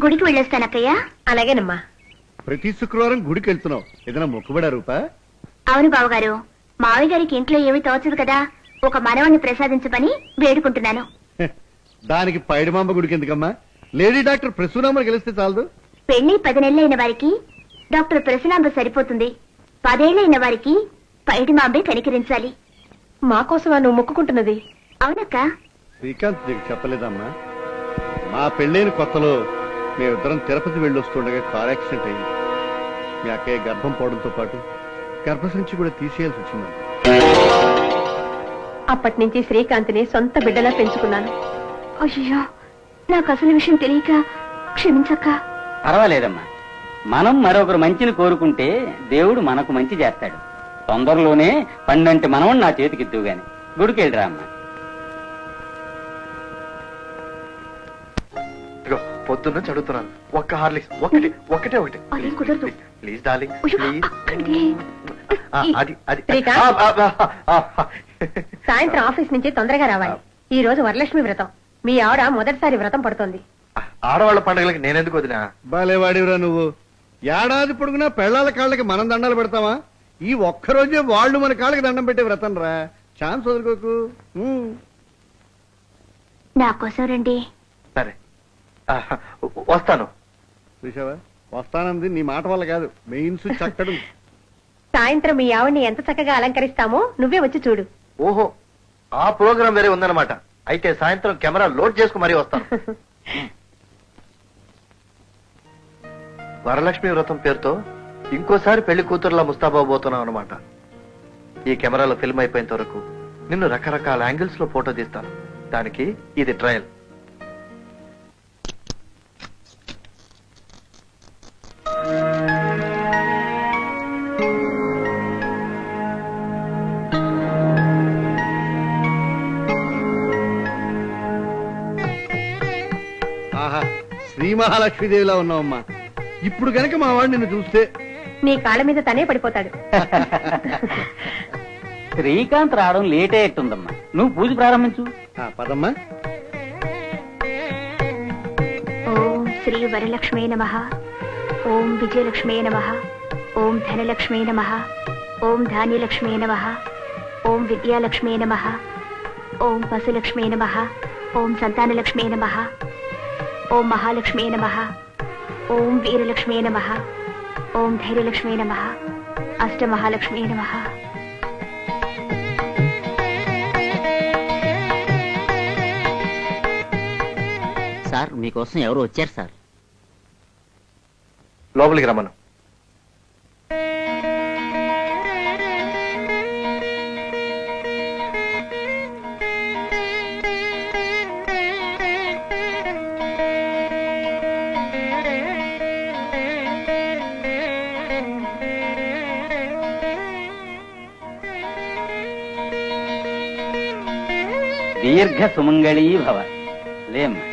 గుడికి వెళ్ళొస్తానక్కయ్య. అలాగేనమ్మా. ప్రతి శుక్రవారం గుడికి వెళ్తున్నావు, ఏదైనా మొక్కుబడా రూపా? అవును బావగారు, మావి గారికి ఇంట్లో ఏమీ తోచదు కదా, ఒక మనవణ్ణి ప్రసాదించమని వేడుకుంటున్నాను. హె, దానికి పైడిమాంబ గుడికి ఎందుకమ్మా? లేడీ డాక్టర్ ప్రసూనామని గెలిస్తే చాలదు. పెళ్లి 10 నెలలైన వారికి డాక్టర్ ప్రసన్నాంబ సరిపోతుంది. 10 ఏళ్లైన వారికి పైడిమాంబే కనికరించాలి. మా కోసమా నువ్వు మొక్కుకుంటున్నది? అవునక్క. శ్రీకాంత్ నీకు చెప్పలేదమ్మా, మా పెళ్ళైన కొత్తలో మేమిద్దరం తిరుపతి వెళ్ళొస్తుండగా కార్ యాక్సిడెంట్ అయింది. మీ అక్కయ్య గర్భం పోవడంతో పాటు గర్భసంచి కూడా తీసేయాల్సి వచ్చింది. అప్పటి నుంచి శ్రీకాంత్ని సొంత బిడ్డలా పెంచుకున్నాను. అయ్యో, నాకు అసలు విషయం తెలియక క్షమించక్క. పర్వాలేదమ్మా, మనం మరొకరు మంచిని కోరుకుంటే దేవుడు మనకు మంచి చేస్తాడు. తొందరలోనే 12 మనవణ్ణి నా చేతికిద్దు గాని. గుడికి వెళ్ళిరా అమ్మా. పొద్దున్న చదువుతున్నాను. ఒక్క హార్లిక్స్, ఒకటే అది కుదరదు. ప్లీజ్ డార్లింగ్, అయ్యో, ప్లీజ్. అక్కడికి. అది శ్రీకాంత్, సాయంత్రం ఆఫీస్ నుంచి తొందరగా రావాలి. ఈ రోజు వరలక్ష్మి వ్రతం. మీ ఆవిడ మొదటిసారి వ్రతం పడుతోంది. ఆడవాళ్ళ పండుగలకి నేనెందుకు వదినా? బాలేవాడివిరా నువ్వు. ఏడాది పొడుగునా పెళ్ళాల కాళ్ళకి మనం దండాలు పెడతావా? ఈ ఒక్కరోజే వాళ్ళు మన కాళ్ళకి దండం పెట్టే వ్రతం రా. ఛాన్స్ వదులుకోకు. నా కోసం రండి. సరే, వస్తాను. చూసావా, వస్తానంది నీ మాట వల్ల కాదు, మెయిన్స్ చక్కడు. సాయంత్రం మీ ఆవిడ్ని ఎంత చక్కగా అలంకరిస్తామో నువ్వే వచ్చి చూడు. ఓహో, ఆ ప్రోగ్రాం వేరే ఉందన్నమాట. అయితే సాయంత్రం కెమెరా లోడ్ చేసుకు మరీ వస్తాను. వరలక్ష్మి వ్రతం పేరుతో ఇంకోసారి పెళ్లి కూతురులా ముస్తాబాబోతున్నాం అనమాట. ఈ కెమెరాలో ఫిల్మ్ అయిపోయేంత వరకు నిన్ను రకరకాల యాంగిల్స్ లో ఫోటో తీస్తాను. దానికి ఇది ట్రయల్. ఆహా, శ్రీ మహాలక్ష్మీదేవిలా ఉన్నావమ్మా. ఇప్పుడు గనక మా వాడు నిన్ను చూస్తే నీ కాళ్ళ మీద తనే పడిపోతాడు. శ్రీకాంత్ రావడం లేట్ అయ్యేట్టుందమ్మా. నువ్వు పూజ ప్రారంభించు. పదమ్మా. ఓం శ్రీ వరలక్ష్మే నమః. ఓం విజయలక్ష్మే నమః. ఓం ధనలక్ష్మే నమః. ఓం ధాన్యలక్ష్మే నమః. ఓం విద్యాలక్ష్మే నమః. ఓం పశులక్ష్మే నమః. ఓం సంతానలక్ష్మే నమః. ఓం మహాలక్ష్మే నమః. ఓం వీరలక్ష్మే నమః. ఓం ధైర్యలక్ష్మే నమః. అష్టమహాలక్ష్మే నమః. సార్, మీకోసం ఎవరు వచ్చారు సార్. లోపలికి రమ్మను. దీర్ఘ సుమంగళీ భవ. లేమ్మా.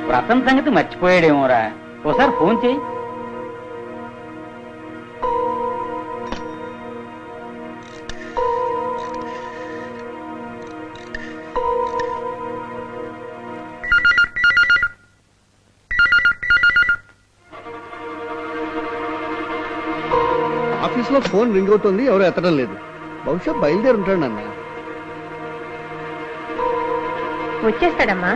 వ్రతం సంగతి మర్చిపోయాడేమోరా. ఒకసారి ఫోన్ చేయి. ఆఫీస్ లో ఫోన్ రింగ్ అవుతుంది, ఎవరు ఎత్తడం లేదు. బహుశా బయలుదేరి ఉంటాడు నాన్న. వచ్చేస్తాడమ్మా.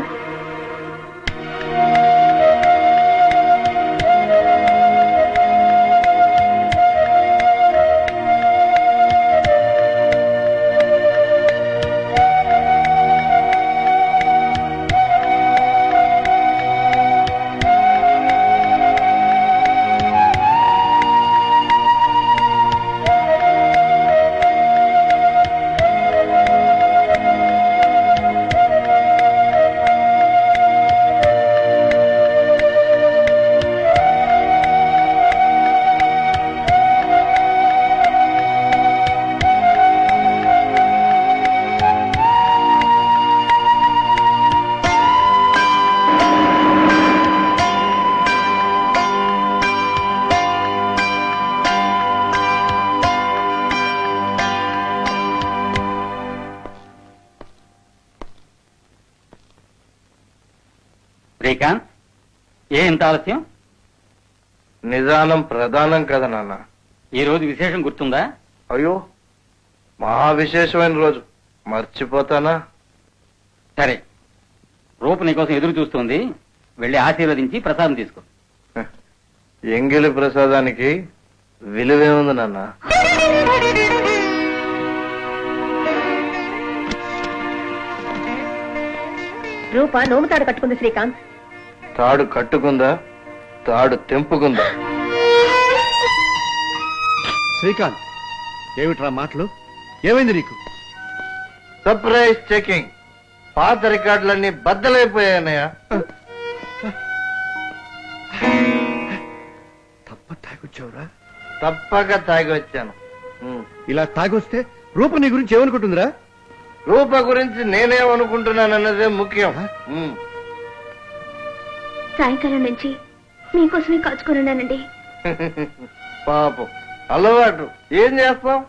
శ్రీకాంత్, ఏ ఇంత ఆలస్యం? నిదానం ప్రధానం కదా నాన్న. ఈ రోజు విశేషం గుర్తుందా? అయ్యో, మహా విశేషమైన రోజు, మర్చిపోతానా? సరే, రూప నీకోసం ఎదురు చూస్తుంది. వెళ్ళి ఆశీర్వదించి ప్రసాదం తీసుకో. ఎంగిలి ప్రసాదానికి విలువేముంది నాన్న? రూప నోము తాడు కట్టుకుంది శ్రీకాంత్. తాడు కట్టుకుందా, తాడు తెంపుకుందా? శ్రీకాంత్, ఏమిట్రా మాటలు? ఏమైంది నీకు? Surprise checking. పాత రికార్డులన్నీ బద్దలైపోయాయన్నయ్య. తప్ప తాగొచ్చావురా? తప్పక తాగి వచ్చాను. ఇలా తాగొస్తే రూప నీ గురించి ఏమనుకుంటుందిరా? రూప గురించి నేనేమనుకుంటున్నానన్నదే ముఖ్యం. సాయంకాలం నుంచి మీకోసమే కాచుకున్నానండి. పాపం, అలవాటు. ఏం చేస్తాం?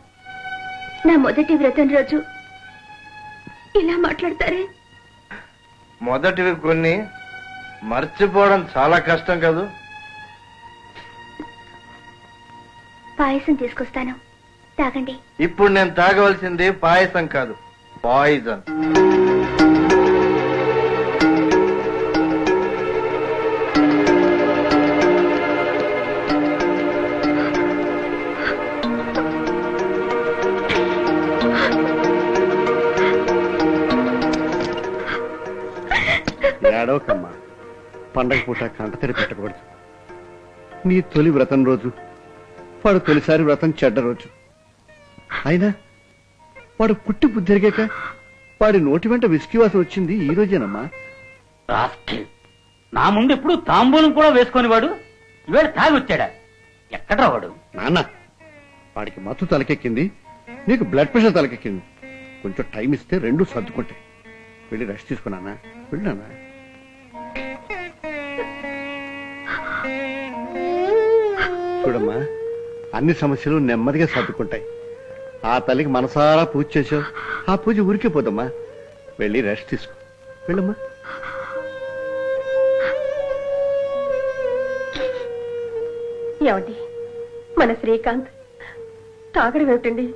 నా మొదటి వ్రతం రోజు ఇలా మాట్లాడతారే? మొదటివి కొన్ని మర్చిపోవడం చాలా కష్టం కదూ. పాయసం తీసుకొస్తాను, తాగండి. ఇప్పుడు నేను తాగవలసింది పాయసం కాదు, పాయిజన్. ఏడవకమ్మా, పండగ పూట కంటతడి పెట్టకూడదు. నీ తొలి వ్రతం రోజు, వాడు తొలిసారి వ్రతం చెడ్డ రోజు. అయినా వాడు పుట్టి బుద్ధిరిగాక వాడి నోటి వెంట విస్కీ వాసన వచ్చింది ఈ రోజేనమ్మా. రాస్కెల్, నా ముందు ఎప్పుడు తాంబూలం కూడా వేసుకొని వాడు ఇవాళ తాగి వచ్చాడా? ఎక్కడ్రా వాడు? నాన్న, వాడికి మత్తు తలకెక్కింది, నీకు బ్లడ్ ప్రెషర్ తలకెక్కింది. కొంచెం టైం ఇస్తే రెండు సర్దుకుంటాయి. వెళ్ళి రెస్ట్ తీసుకున్నానా? వెళ్ళానా? చూడమ్మా, అన్ని సమస్యలు నెమ్మదిగా సర్దుకుంటాయి. ఆ తల్లికి మనసారా పూజ చేసావు, ఆ పూజ ఉరికిపోదమ్మా. వెళ్ళి రెస్ట్ తీసుకో. వెళ్ళమ్మా. ఏమండి, మన శ్రీకాంత్ తాగడం ఏమిటండి?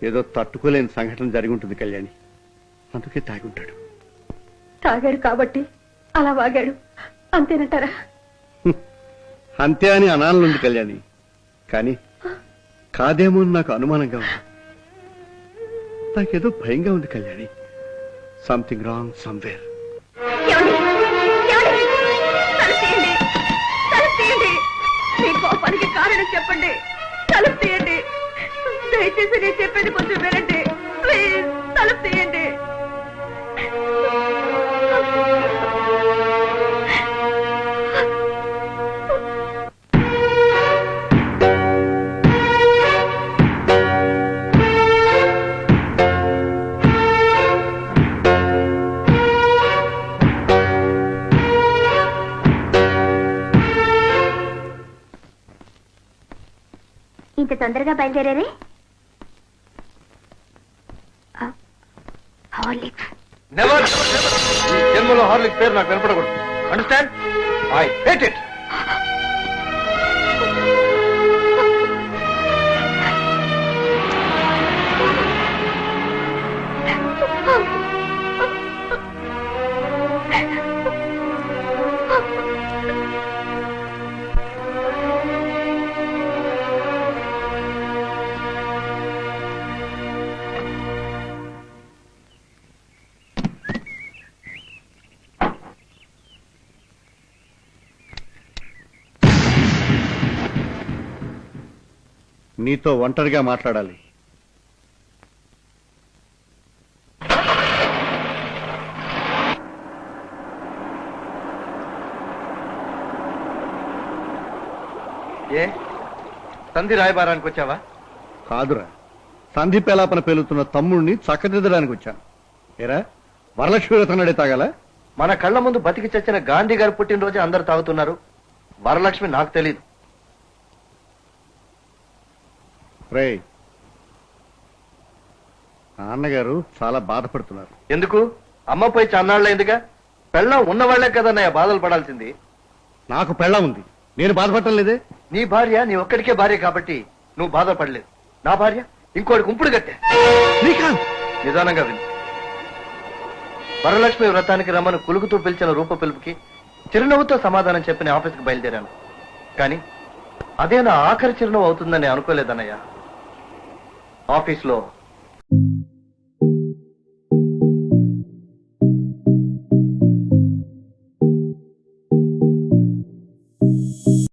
ఏదో తట్టుకోలేని సంఘటన జరిగి ఉంటుంది కళ్యాణి, అందుకే తాగి ఉంటాడు. తాగాడు కాబట్టి అలా వాగాడు, అంతేనంటారా? అంతే అని అనాలనుంది కళ్యాణి, కానీ కాదేమో అని నాకు అనుమానంగా ఉంది. నాకేదో భయంగా ఉంది కళ్యాణి. Something wrong somewhere. మీ కోపానికి కారణం చెప్పండి. తలుపు తీయండి, దయచేసి నేను చెప్పేది కొంచెం వినండి. ప్లీజ్ తలుపు తీయండి. ఇంత తొందరగా బయలుదేరారే? హార్లిక్స్. నెవర్. ఈ జన్మలో హార్లిక్ పేరు నాకు వినపడకూడదు. అండర్స్టాండ్? I hate it. నీతో ఒంటరిగా మాట్లాడాలి. ఏ సంధి రాయబారానికి వచ్చావా? కాదురా, సంధి పేలాపన పేలుతున్న తమ్ముడిని చక్కదిద్దడానికి వచ్చాను. ఏరా, వరలక్ష్మి వ్రతం నడే తాగాల? మన కళ్ళ ముందు బతికి చచ్చిన గాంధీ గారు పుట్టినరోజు అందరు తాగుతున్నారు. వరలక్ష్మి నాకు తెలీదు. రే, నాన్నగారు చాలా బాధపడుతున్నారు. ఎందుకు? అమ్మ పోయి చన్నాళ్ళ ఎందుగా? పెళ్ళం ఉన్నవాళ్లే కదన్నయ్య బాధలు పడాల్సింది. నాకు పెళ్ళం ఉంది, నేను బాధపడటం లేదే. నీ భార్య నీ ఒక్కడికే భార్య కాబట్టి నువ్వు బాధపడలేదు. నా భార్య ఇంకోటి కుంపుడు కట్టే. శ్రీకాంత్, నిదానంగా విను. వరలక్ష్మి వ్రతానికి రమ్మను కులుకుతూ పిలిచిన రూప పిలుపుకి చిరునవ్వుతో సమాధానం చెప్పిన ఆఫీస్కి బయలుదేరాను. కానీ అదే నా ఆఖరి చిరునవ్వు అవుతుందని అనుకోలేదన్నయ్య. ఆఫీస్లో